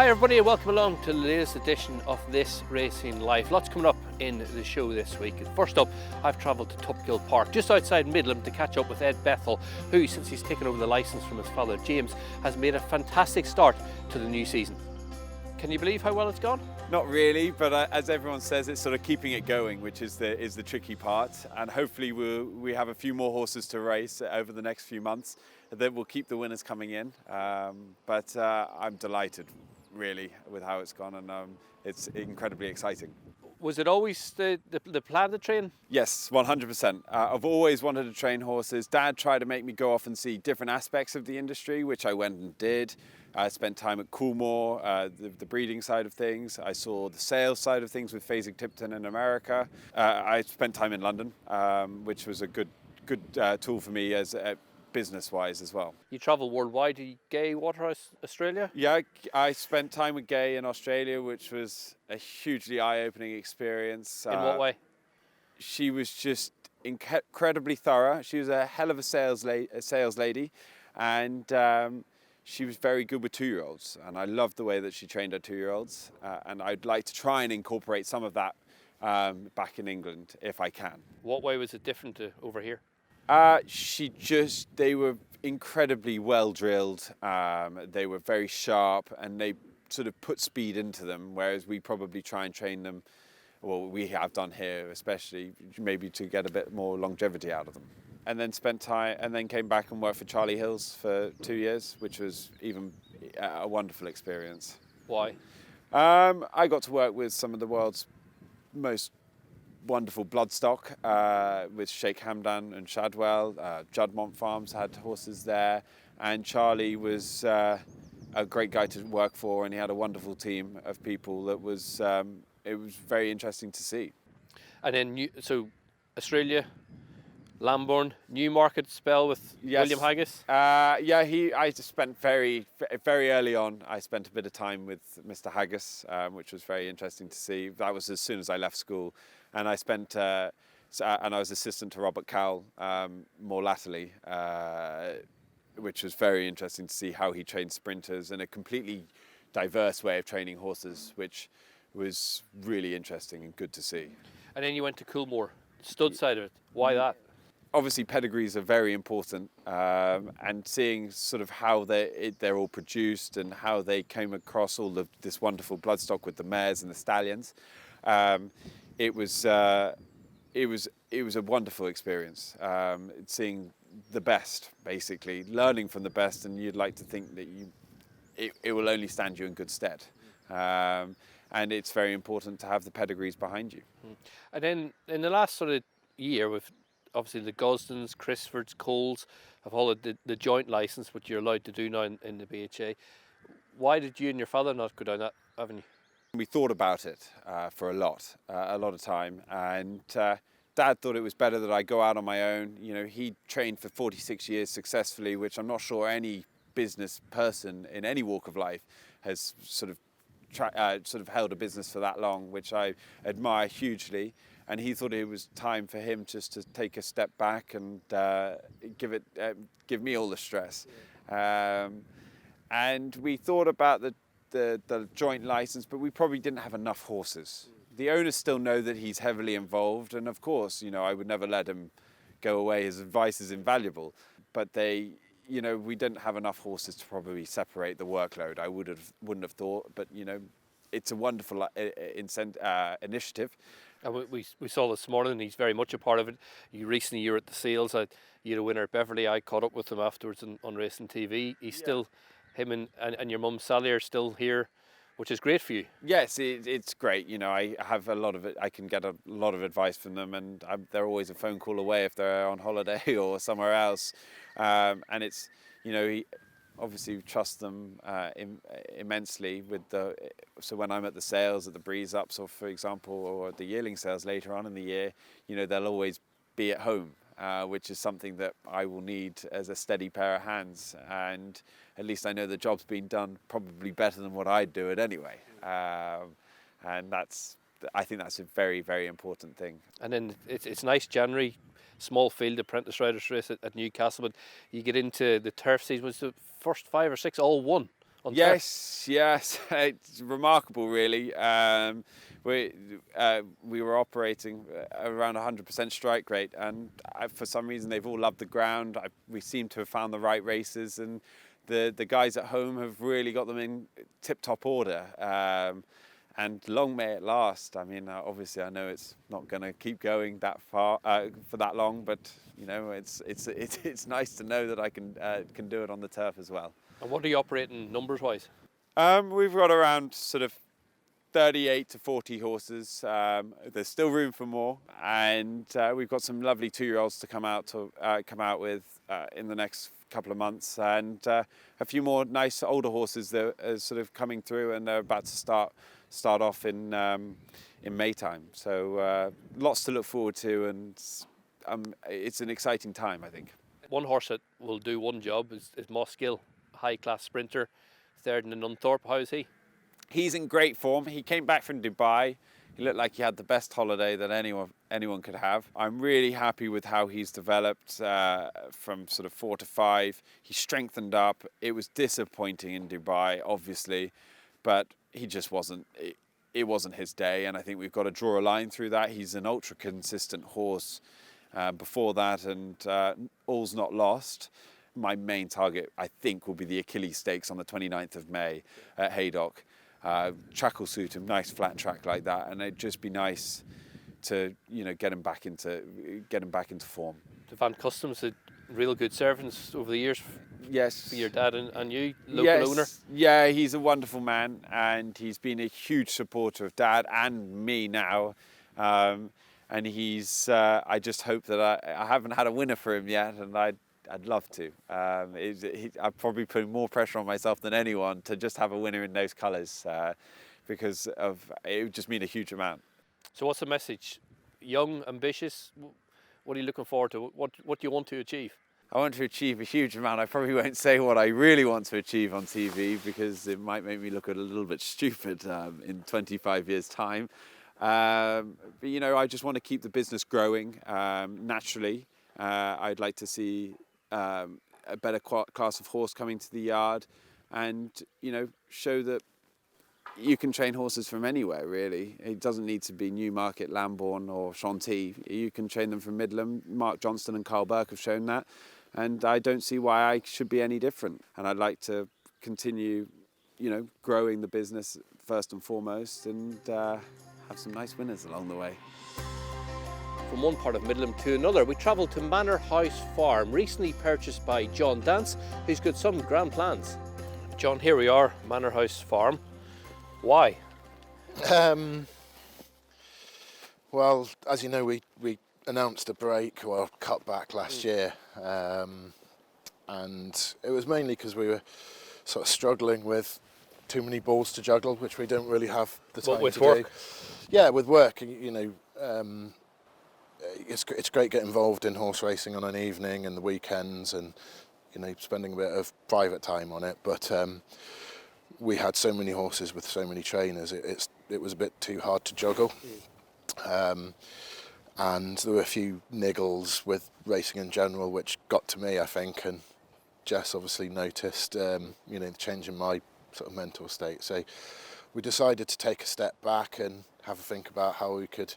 Hi everybody and welcome along to the latest edition of This Racing Life. Lots coming up in the show this week. First up, I've travelled to Tupgill Park, just outside Midland, to catch up with Ed Bethell, who, since he's taken over the licence from his father James, has made a fantastic start to the new season. Can you believe how well it's gone? Not really, but as everyone says, it's sort of keeping it going, which is the tricky part. And hopefully we have a few more horses to race over the next few months that will keep the winners coming in. But I'm delighted, really, with how it's gone, and it's incredibly exciting. Was it always the plan to train? Yes, 100%. I've always wanted to train horses. Dad tried to make me go off and see different aspects of the industry, which I went and did. I spent time at Coolmore, the breeding side of things. I saw the sales side of things with Fasig-Tipton in America. I spent time in London, which was a good tool for me as business-wise as well. You travel worldwide to Gay Waterhouse, Australia? Yeah, I spent time with Gay in Australia, which was a hugely eye-opening experience. In what way? She was just incredibly thorough. She was a hell of a sales lady, and she was very good with 2-year-olds, and I loved the way that she trained her 2-year-olds, and I'd like to try and incorporate some of that back in England if I can. What way was it different to over here? They were incredibly well drilled. They were very sharp, and they sort of put speed into them, whereas we probably try and train them, well, we have done here especially, maybe to get a bit more longevity out of them. And then came back and worked for Charlie Hills for 2 years, which was even a wonderful experience. Why? I got to work with some of the world's most wonderful bloodstock, with Sheikh Hamdan and Shadwell. Juddmonte Farms had horses there, and Charlie was a great guy to work for, and he had a wonderful team of people that was, it was very interesting to see. And then, so Australia, Lambourne, Newmarket spell with Yes. William Haggis? I just spent very early on, I spent a bit of time with Mr. Haggis, which was very interesting to see. That was as soon as I left school. And I spent, and I was assistant to Robert Cowell more latterly, which was very interesting to see how he trained sprinters in a completely diverse way of training horses, which was really interesting and good to see. And then you went to Coolmore, stud side of it. Why that? Obviously, pedigrees are very important, and seeing sort of how they're all produced and how they came across all of this wonderful bloodstock with the mares and the stallions, it was a wonderful experience. Seeing the best, basically, learning from the best, and you'd like to think that it will only stand you in good stead. And it's very important to have the pedigrees behind you. And then in the last sort of year, with obviously the Gosdens, Crisfords, Coles have all the joint licence, which you're allowed to do now in the BHA. Why did you and your father not go down that avenue? We thought about it for a lot of time, and Dad thought it was better that I go out on my own. You know, he trained for 46 years successfully, which I'm not sure any business person in any walk of life has sort of held a business for that long, which I admire hugely. And he thought it was time for him just to take a step back and give me all the stress. And we thought about the joint license, but we probably didn't have enough horses. The owners still know that he's heavily involved, and of course, you know, I would never let him go away. His advice is invaluable, but we didn't have enough horses to probably separate the workload. I wouldn't have thought, but you know, it's a wonderful initiative. And we saw this morning, he's very much a part of it. You were at the sales. You had a winner at Beverley. I caught up with him afterwards on Racing TV. He's still, him and your mum Sally are still here, which is great for you. Yes, it's great. You know, I have a lot of it. I can get a lot of advice from them, and they're always a phone call away if they're on holiday or somewhere else. And it's, you know, he obviously trusts them immensely so when I'm at the sales at the breeze ups, or for example, or the yearling sales later on in the year, you know, they'll always be at home, which is something that I will need as a steady pair of hands, and at least I know the job's been done probably better than what I'd do it anyway. And I think that's a very, very important thing. And then it's nice, January, small field apprentice riders race at Newcastle, but you get into the turf season. Was the first 5 or 6 all won? on turf? Yes, it's remarkable, really. We were operating around 100% strike rate, and for some reason they've all loved the ground. We seem to have found the right races, and the guys at home have really got them in tip-top order. And long may it last. I mean, obviously, I know it's not going to keep going that far for that long, but you know, it's nice to know that I can do it on the turf as well. And what are you operating numbers-wise? We've got around sort of 38 to 40 horses. There's still room for more, and we've got some lovely 2-year-olds to come out with in the next couple of months, and a few more nice older horses that are sort of coming through, and they're about to start off in May time. So lots to look forward to, and it's an exciting time, I think. One horse that will do one job is Moss Gill, high-class sprinter, third in the Nunthorpe. How is he? He's in great form. He came back from Dubai. He looked like he had the best holiday that anyone could have. I'm really happy with how he's developed from sort of 4 to 5. He strengthened up. It was disappointing in Dubai, obviously, but he just wasn't. It wasn't his day, and I think we've got to draw a line through that. He's an ultra consistent horse before that, and all's not lost. My main target, I think, will be the Achilles Stakes on the 29th of May at Haydock. Track will suit him, nice flat track like that, and it'd just be nice to get him back into form. The Van Customs had real good servants over the years. Yes. For your dad and you, local owner. Yeah, he's a wonderful man, and he's been a huge supporter of Dad and me now. And he's. I just hope that I haven't had a winner for him yet, and I'd love to. I'm probably putting more pressure on myself than anyone to just have a winner in those colours, because it would just mean a huge amount. So what's the message? Young, ambitious. What are you looking forward to? What do you want to achieve? I want to achieve a huge amount. I probably won't say what I really want to achieve on TV, because it might make me look a little bit stupid in 25 years' time. But I just want to keep the business growing naturally. I'd like to see a better class of horse coming to the yard, and show that you can train horses from anywhere, really. It doesn't need to be Newmarket, Lambourne or Chantilly. You can train them from Midland. Mark Johnston and Carl Burke have shown that, and I don't see why I should be any different. And I'd like to continue growing the business first and foremost, and have some nice winners along the way. From one part of Midland to another, we travelled to Manor House Farm, recently purchased by John Dance, who's got some grand plans. John, here we are, Manor House Farm. Why? Well, as you know, we announced a break or cut back last year, and it was mainly because we were sort of struggling with too many balls to juggle, which we don't really have the time to do. Yeah, with work, it's great getting involved in horse racing on an evening and the weekends, and spending a bit of private time on it, but we had so many horses with so many trainers, it was a bit too hard to juggle. And there were a few niggles with racing in general which got to me, I think, and Jess obviously noticed the change in my sort of mental state. So we decided to take a step back and have a think about how we could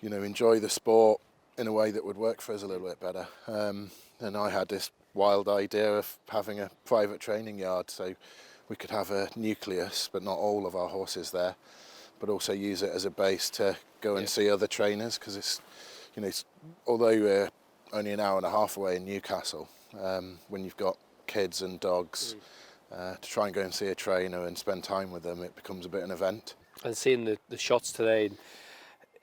enjoy the sport in a way that would work for us a little bit better. And I had this wild idea of having a private training yard, so we could have a nucleus, but not all of our horses there, but also use it as a base to go and see other trainers, because it's, although we're only an hour and a half away in Newcastle, when you've got kids and dogs, to try and go and see a trainer and spend time with them, it becomes a bit of an event. And seeing the shots today,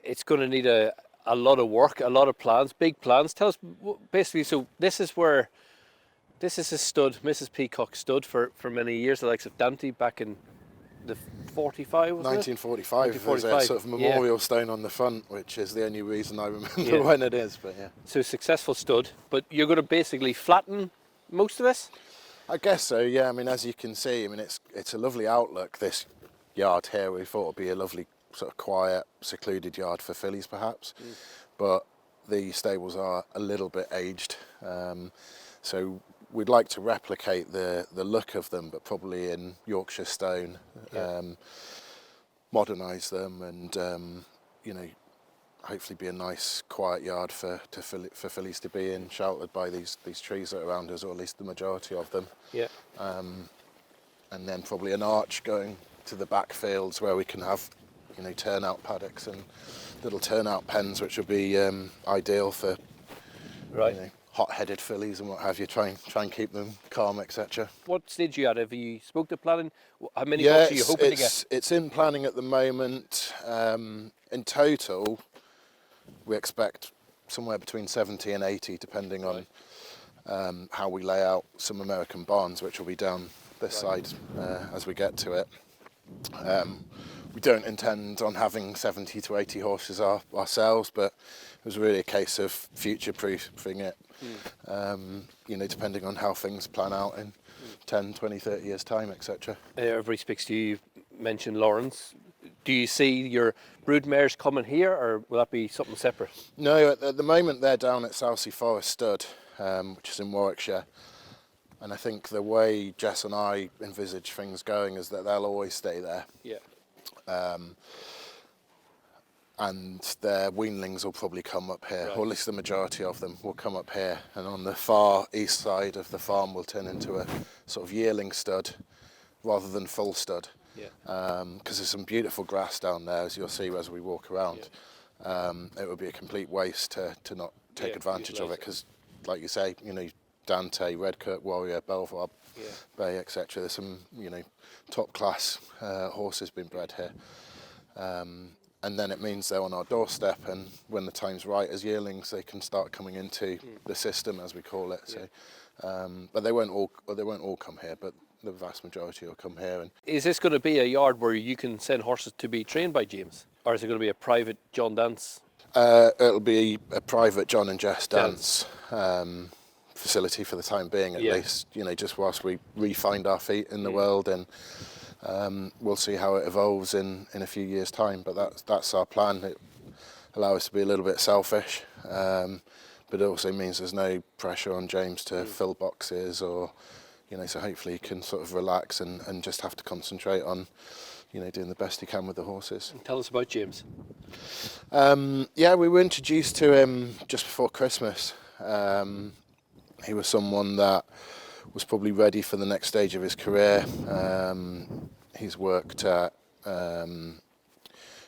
it's going to need a lot of work, a lot of plans, big plans. Tell us, basically, so this is a stud, Mrs. Peacock stood for many years, the likes of Dante back in the 45, was 1945. It? 1945. There's a sort of memorial stone on the front, which is the only reason I remember when it is, but yeah. So successful stud, but you're going to basically flatten most of this? I guess so, yeah. I mean, as you can see, it's a lovely outlook, this yard here. We thought it'd be a lovely sort of quiet, secluded yard for fillies perhaps, but the stables are a little bit aged, so we'd like to replicate the look of them, but probably in Yorkshire stone, modernise them, and hopefully be a nice quiet yard for fillies to be in, sheltered by these trees that are around us, or at least the majority of them. Yeah. And then probably an arch going to the back fields where we can have, turnout paddocks and little turnout pens, which would be ideal for hot-headed fillies and what have you. Try and keep them calm, etc. What stage are you at? Have you spoke to planning? How many bucks are you hoping to get? It's in planning at the moment. In total, we expect somewhere between 70 and 80, depending on how we lay out some American barns, which will be down this side as we get to it. We don't intend on having 70 to 80 horses ourselves, but it was really a case of future-proofing it, depending on how things plan out in 10, 20, 30 years' time, etc. Everybody speaks to you, mention Lawrence. Do you see your brood mares coming here, or will that be something separate? No, at the moment they're down at Southsea Forest Stud, which is in Warwickshire. And I think the way Jess and I envisage things going is that they'll always stay there. Yeah. And their weanlings will probably come up here, or at least the majority of them will come up here. And on the far east side of the farm will turn into a sort of yearling stud rather than full stud. Because there's some beautiful grass down there, as you'll see as we walk around. It would be a complete waste to not take advantage of it, because, like you say, Dante, Redkirk, Warrior, Belvoir, Bay, etc. There's some, top class horses being bred here. And then it means they're on our doorstep, and when the time's right as yearlings, they can start coming into the system, as we call it. So, but they won't all come here, but the vast majority will come here. And is this going to be a yard where you can send horses to be trained by James, or is it going to be a private John Dance? It'll be a private John and Jess Dance facility for the time being, at least. Just whilst we re-find our feet in the world, and we'll see how it evolves in a few years' time. But that's our plan. It allows us to be a little bit selfish, but it also means there's no pressure on James to fill boxes, or so hopefully he can sort of relax and just have to concentrate on doing the best he can with the horses. And tell us about James. We were introduced to him just before Christmas. He was someone that was probably ready for the next stage of his career. He's worked at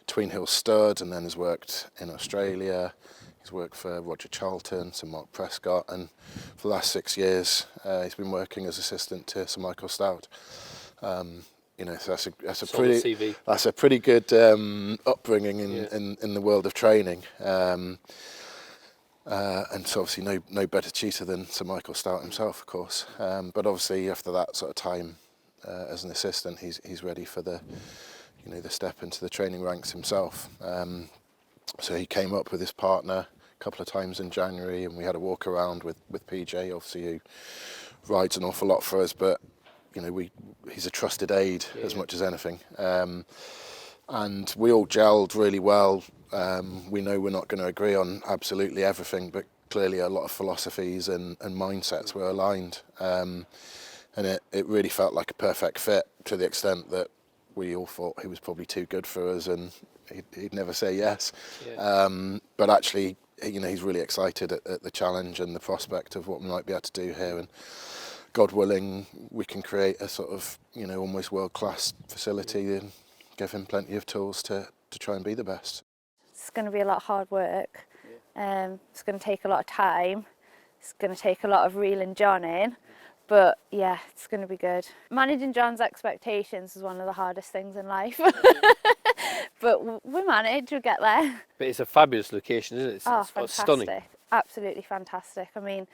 Tween Hill Stud, and then has worked in Australia. He's worked for Roger Charlton, Sir Mark Prescott, and for the last 6 years he's been working as assistant to Sir Michael Stout. So that's a pretty good upbringing in the world of training. And so obviously no better tutor than Sir Michael Stout himself, of course. But obviously after that sort of time as an assistant, he's ready for the step into the training ranks himself. So he came up with his partner a couple of times in January, and we had a walk around with PJ, obviously, who rides an awful lot for us, but he's a trusted aid as much as anything. And we all gelled really well. We know we're not going to agree on absolutely everything, but clearly a lot of philosophies and mindsets were aligned. And it really felt like a perfect fit, to the extent that we all thought he was probably too good for us, and he'd never say yes. But actually, he's really excited at the challenge and the prospect of what we might be able to do here. And God willing, we can create a sort of, almost world-class facility and give him plenty of tools to try and be the best. It's going to be a lot of hard work. It's going to take a lot of time. It's going to take a lot of reeling John in. But yeah, it's going to be good. Managing John's expectations is one of the hardest things in life. But we manage, we'll get there. But it's a fabulous location, isn't it? It's Fantastic. Stunning. Absolutely fantastic. I mean,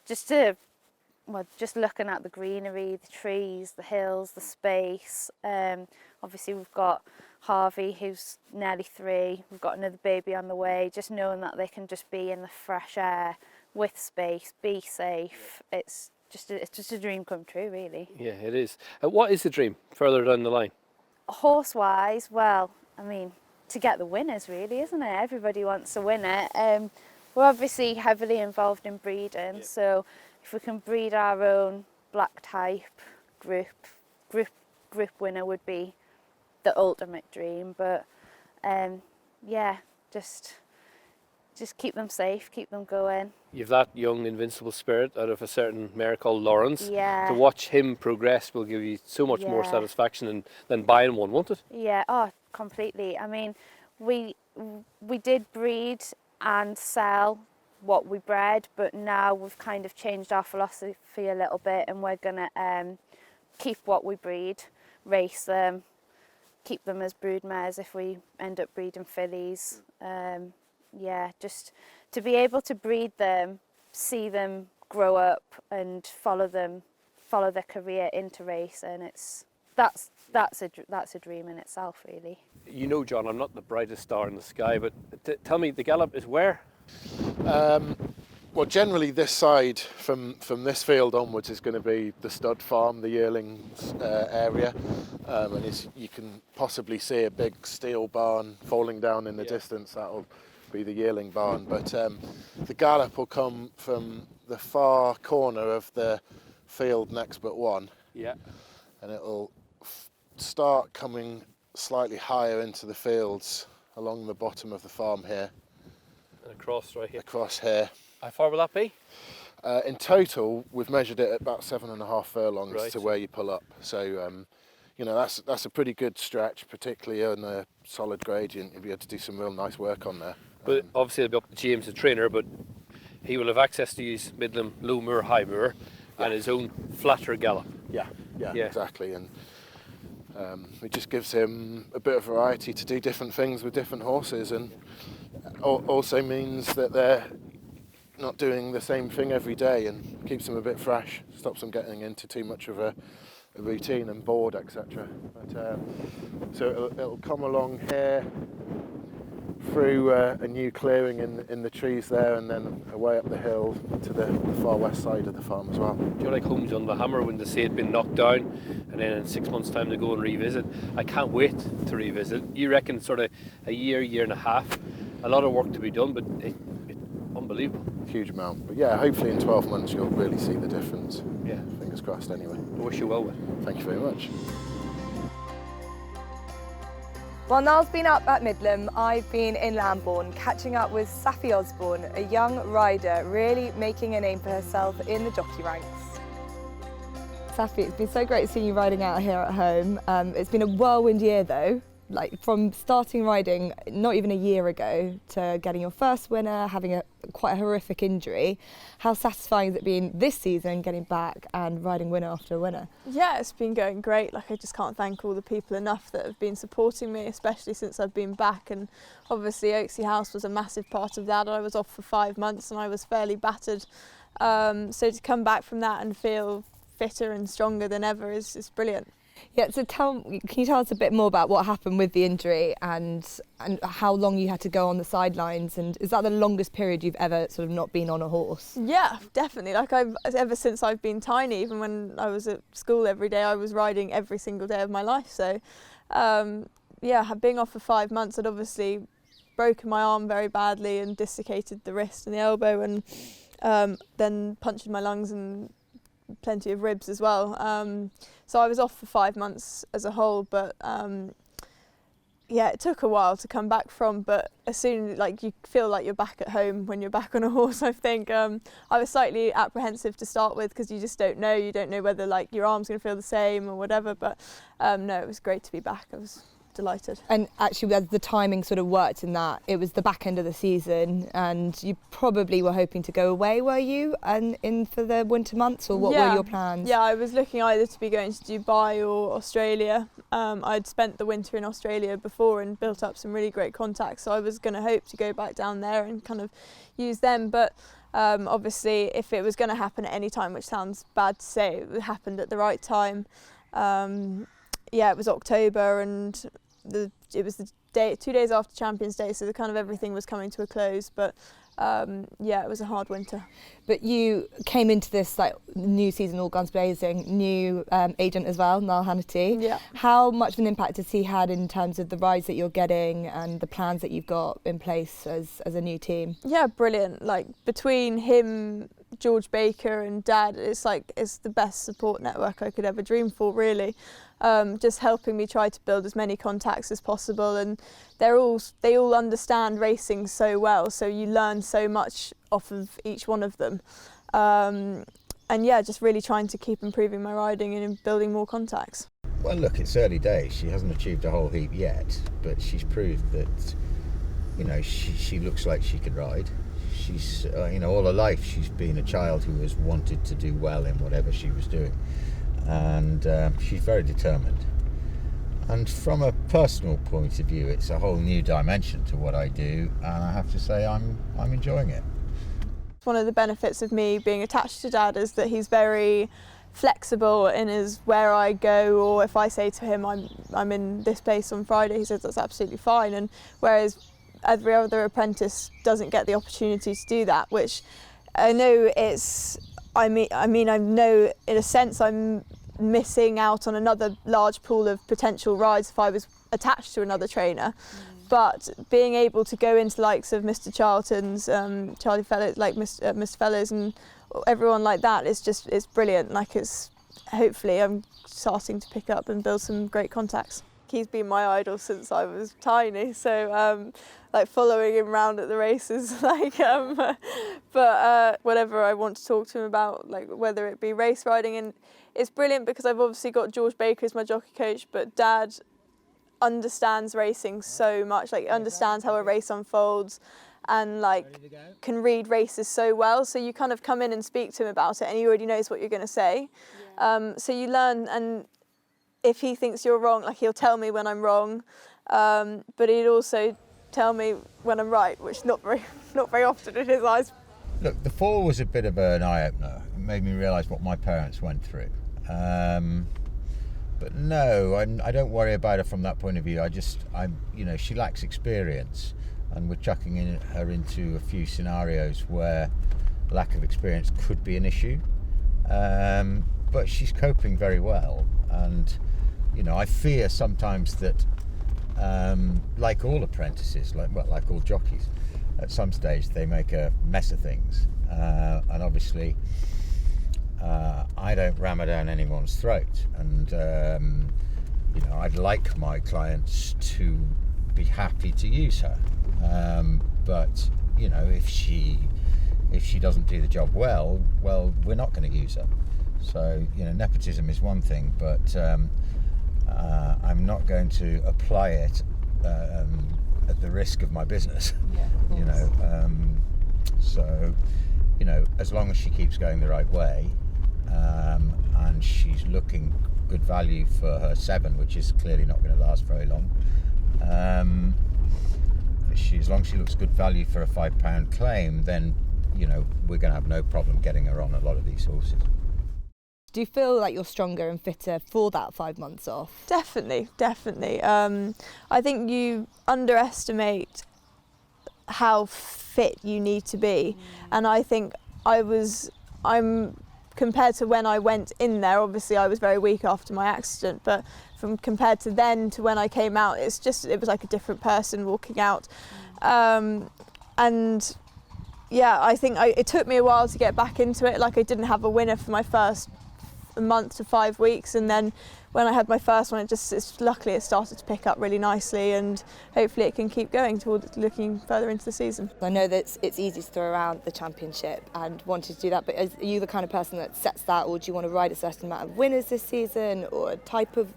just looking at the greenery, the trees, the hills, the space. Obviously we've got Harvey, who's nearly 3. We've got another baby on the way. Just knowing that they can just be in the fresh air with space, be safe. It's just a dream come true, really. Yeah, it is. What is the dream further down the line? Horse-wise, well, I mean, to get the winners, really, isn't it? Everybody wants to win it. We're obviously heavily involved in breeding, so if we can breed our own black type group winner would be the ultimate dream. But yeah, just keep them safe, keep them going. You've that young invincible spirit out of a certain mare called Lawrence. Yeah. To watch him progress will give you so much more satisfaction than buying one, won't it? Yeah, oh, completely. I mean, we did breed and sell what we bred, but now we've kind of changed our philosophy a little bit, and we're gonna keep what we breed, race them, keep them as brood mares if we end up breeding fillies. Yeah, just to be able to breed them, see them grow up and follow their career into racing, that's a dream in itself, really. You know, John, I'm not the brightest star in the sky, but tell me, the gallop is where? Well, generally this side from this field onwards is going to be the stud farm, the yearlings area, and you can possibly see a big steel barn falling down in the distance. That'll be the yearling barn, but the gallop will come from the far corner of the field next but one, and it'll start coming slightly higher into the fields along the bottom of the farm here. And across right here. Across here. How far will that be? In total, we've measured it at about 7.5 furlongs to where you pull up. So, you know, that's a pretty good stretch, particularly on a solid gradient. You'll be able to do some real nice work on there. But obviously it'll be up to James, the trainer, but he will have access to his Midland Low Moor, High Moor, and his own flatter gallop. Yeah, exactly. And it just gives him a bit of variety to do different things with different horses, and also means that they're not doing the same thing every day, and keeps them a bit fresh, stops them getting into too much of a routine and bored, etc. But so it'll come along here through a new clearing in the trees there, and then away up the hill to the far west side of the farm as well. Do you like Homes on the Hammer when they say it'd been knocked down, and then in 6 months' time to go and revisit? I can't wait to revisit. You reckon sort of a year and a half, a lot of work to be done, but it's unbelievable. Huge amount, but yeah, hopefully in 12 months you'll really see the difference. Yeah, fingers crossed. Anyway, I wish you well with it. Thank you very much. While Niall's been up at Midland, I've been in Lambourne catching up with Saffie Osborne, a young rider really making a name for herself in the jockey ranks. Saffie, it's been so great seeing you riding out here at home. It's been a whirlwind year though, like from starting riding not even a year ago to getting your first winner, having quite a horrific injury. How satisfying has it been this season getting back and riding winner after winner? Yeah, it's been going great. Like, I just can't thank all the people enough that have been supporting me, especially since I've been back. And obviously Oaksey House was a massive part of that. I was off for 5 months and I was fairly battered. So to come back from that and feel fitter and stronger than ever is brilliant. Yeah, so can you tell us a bit more about what happened with the injury and how long you had to go on the sidelines, and is that the longest period you've ever sort of not been on a horse? Yeah, definitely. Like, ever since I've been tiny, even when I was at school every day, I was riding every single day of my life. So yeah, being off for 5 months, I'd obviously broken my arm very badly and dislocated the wrist and the elbow, and then punctured my lungs and plenty of ribs as well. So I was off for 5 months as a whole, but yeah, it took a while to come back from, but as soon like you feel like you're back at home when you're back on a horse, I think. I was slightly apprehensive to start with because you just don't know. You don't know whether like your arm's going to feel the same or whatever, but no, it was great to be back. I was delighted. And actually, as the timing sort of worked in that, it was the back end of the season and you probably were hoping to go away, were you, and in for the winter months, or what were your plans? Yeah, I was looking either to be going to Dubai or Australia. I'd spent the winter in Australia before and built up some really great contacts, so I was going to hope to go back down there and kind of use them, but obviously if it was going to happen at any time, which sounds bad to say, it happened at the right time. Yeah, it was October and it was the day, 2 days after Champions Day, so the kind of everything was coming to a close. But yeah, it was a hard winter. But you came into this like new season all guns blazing, new agent as well, Niall Hannity. Yeah. How much of an impact has he had in terms of the rides that you're getting and the plans that you've got in place as a new team? Yeah, brilliant. Like between him George Baker and Dad, it's the best support network I could ever dream for, really. Just helping me try to build as many contacts as possible, and they all understand racing so well, so you learn so much off of each one of them. And yeah, just really trying to keep improving my riding and building more contacts. Well, look, it's early days. She hasn't achieved a whole heap yet, but she's proved that, you know, she looks like she could ride. She's, you know, all her life she's been a child who has wanted to do well in whatever she was doing, and she's very determined. And from a personal point of view, it's a whole new dimension to what I do, and I have to say I'm enjoying it. One of the benefits of me being attached to Dad is that he's very flexible in his where I go, or if I say to him I'm in this place on Friday, he says that's absolutely fine. And whereas every other apprentice doesn't get the opportunity to do that, which I know I know in a sense I'm missing out on another large pool of potential rides if I was attached to another trainer. But being able to go into likes of Mr. Charlton's, Charlie Fellows, like Mr. Fellows and everyone like that, it's brilliant. Like, hopefully I'm starting to pick up and build some great contacts. He's been my idol since I was tiny, so like following him around at the races, but whatever I want to talk to him about, like whether it be race riding, and it's brilliant because I've obviously got George Baker as my jockey coach, but Dad understands racing so much, like understands how a race unfolds, and like can read races so well, so you kind of come in and speak to him about it and he already knows what you're going to say. So you learn, and if he thinks you're wrong, like he'll tell me when I'm wrong, but he'd also tell me when I'm right, which not very often in his eyes. Look, the fall was a bit of an eye-opener. It made me realise what my parents went through. But no, I don't worry about her from that point of view. You know, she lacks experience, and we're chucking her into a few scenarios where lack of experience could be an issue. But she's coping very well, and you know, I fear sometimes that, like all apprentices, like all jockeys, at some stage they make a mess of things, and obviously. I don't ram her down anyone's throat, and you know, I'd like my clients to be happy to use her, but you know, if she doesn't do the job well, we're not going to use her. So you know, nepotism is one thing, but I'm not going to apply it at the risk of my business. Yeah, you know, so you know, as long as she keeps going the right way, and she's looking good value for her 7, which is clearly not going to last very long. As long as she looks good value for a £5 claim, then you know, we're going to have no problem getting her on a lot of these horses. Do you feel like you're stronger and fitter for that 5 months off? Definitely. I think you underestimate how fit you need to be, and I think I'm compared to when I went in there, obviously I was very weak after my accident, but compared to then to when I came out, it was like a different person walking out. And yeah, I think it took me a while to get back into it. Like, I didn't have a winner for my first month to 5 weeks, and then when I had my first one, luckily it started to pick up really nicely, and hopefully it can keep going towards looking further into the season. I know that it's easy to throw around the championship and wanting to do that, but are you the kind of person that sets that, or do you want to ride a certain amount of winners this season, or a type of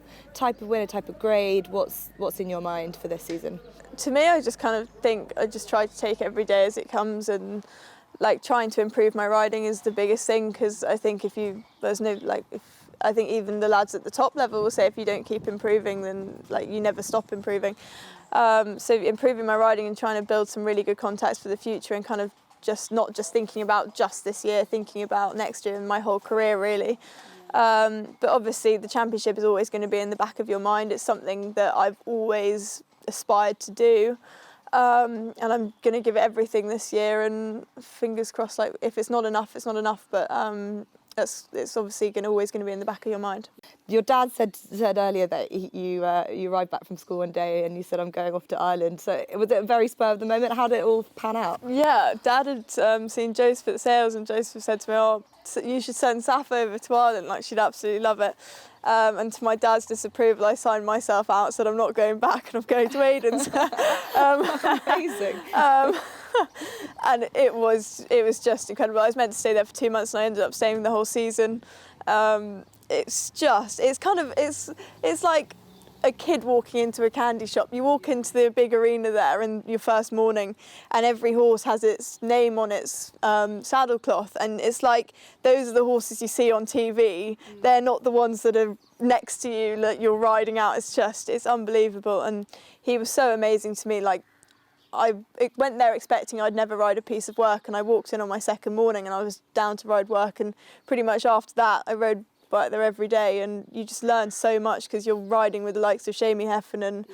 winner, type of grade? What's in your mind for this season? To me, I just kind of think I just try to take every day as it comes, and like trying to improve my riding is the biggest thing, because I think I think even the lads at the top level will say if you don't keep improving, then like you never stop improving. So improving my riding and trying to build some really good contacts for the future, and kind of just not just thinking about just this year, thinking about next year and my whole career really. But obviously the championship is always going to be in the back of your mind. It's something that I've always aspired to do. And I'm going to give it everything this year, and fingers crossed, like if it's not enough, it's not enough, but it's obviously always going to be in the back of your mind. Your dad said earlier that you arrived back from school one day and you said, I'm going off to Ireland. So was it a very spur of the moment? How did it all pan out? Yeah, Dad had seen Joseph at the sales, and Joseph said to me, oh, you should send Saff over to Ireland, like she'd absolutely love it. And to my dad's disapproval, I signed myself out, said I'm not going back and I'm going to Aidan's. Amazing. And it was just incredible. I was meant to stay there for 2 months and I ended up staying the whole season. It's like a kid walking into a candy shop. You walk into the big arena there in your first morning and every horse has its name on its saddle cloth, and it's like those are the horses you see on TV. They're not the ones that are next to you that you're riding out. It's unbelievable, and he was so amazing to me. Like, I went there expecting I'd never ride a piece of work, and I walked in on my second morning and I was down to ride work, and pretty much after that I rode bike there every day, and you just learn so much because you're riding with the likes of Shamie Heffernan,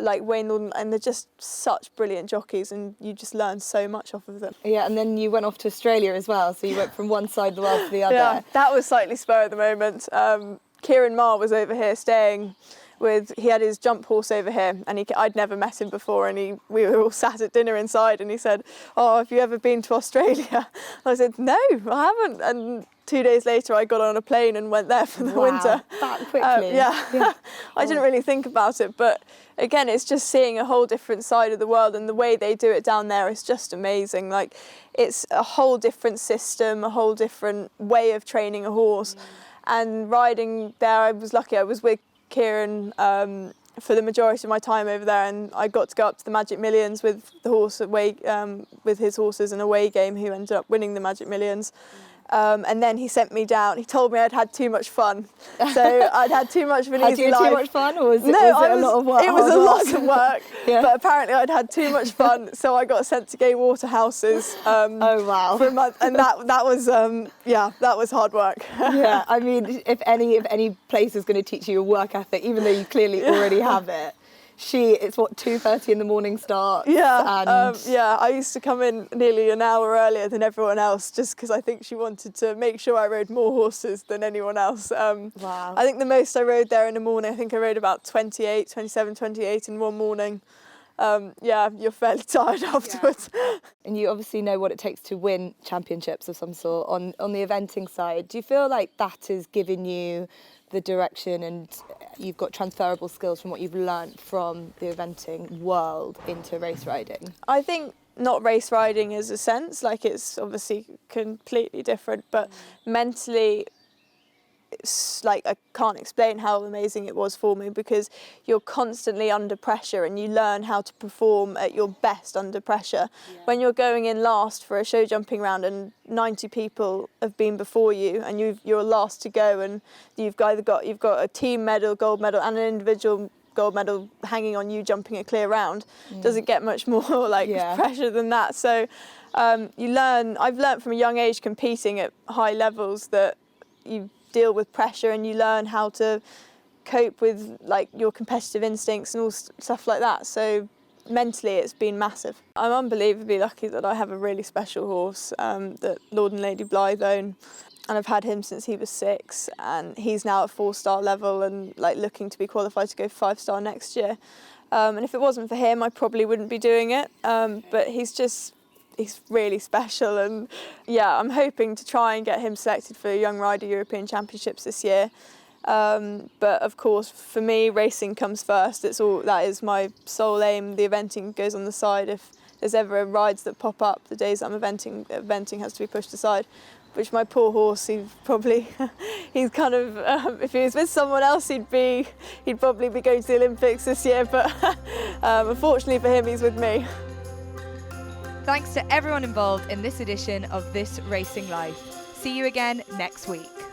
like Wayne Lorden, and they're just such brilliant jockeys, and you just learn so much off of them. Yeah, and then you went off to Australia as well, so you went from one side of the world to the other. Yeah, that was slightly spur of the moment. Kieran Marr was over here staying he had his jump horse over here, and I'd never met him before, and we were all sat at dinner inside, and he said, oh, have you ever been to Australia? I said, no, I haven't. And 2 days later I got on a plane and went there for the winter. That quickly. Yeah. I didn't really think about it, but again, it's just seeing a whole different side of the world, and the way they do it down there is just amazing. Like, it's a whole different system, a whole different way of training a horse. And riding there, I was lucky. I was with Kieran for the majority of my time over there, and I got to go up to the Magic Millions with the horse with his horses in a away game, who ended up winning the Magic Millions. And then he sent me down. He told me I'd had too much fun. So I'd had too much of an easy life. Had you too much fun, or was it a lot of work? It was a lot of work, Yeah. but apparently I'd had too much fun, so I got sent to Gay Waterhouses oh wow, for a month, and that was hard work. Yeah, I mean, if any place is going to teach you a work ethic, even though you clearly already have it, it's what, 2:30 in the morning start. Yeah, and I used to come in nearly an hour earlier than everyone else, just because I think she wanted to make sure I rode more horses than anyone else. Wow. I think the most I rode there in the morning, I think I rode about 27, 28 in one morning. You're fairly tired afterwards. Yeah. And you obviously know what it takes to win championships of some sort on the eventing side. Do you feel like that is giving you the direction, and you've got transferable skills from what you've learnt from the eventing world into race riding? I think not race riding as a sense, like it's obviously completely different, but mentally, it's like I can't explain how amazing it was for me, because you're constantly under pressure and you learn how to perform at your best under pressure. Yeah. When you're going in last for a show jumping round and 90 people have been before you and you're last to go, and you've got a team medal, gold medal, and an individual gold medal hanging on you jumping a clear round, doesn't get much more pressure than that. So I've learned from a young age competing at high levels that you deal with pressure, and you learn how to cope with like your competitive instincts and all stuff like that. So mentally it's been massive. I'm unbelievably lucky that I have a really special horse that Lord and Lady Blythe own, and I've had him since he was 6, and he's now at 4-star level and like looking to be qualified to go 5-star next year. And if it wasn't for him, I probably wouldn't be doing it. But he's really special, and I'm hoping to try and get him selected for Young Rider European Championships this year. But of course, for me, racing comes first. That is my sole aim. The eventing goes on the side. If there's ever rides that pop up, the days I'm eventing has to be pushed aside. Which my poor horse, he's kind of, if he was with someone else, he'd probably be going to the Olympics this year. But unfortunately for him, he's with me. Thanks to everyone involved in this edition of This Racing Life. See you again next week.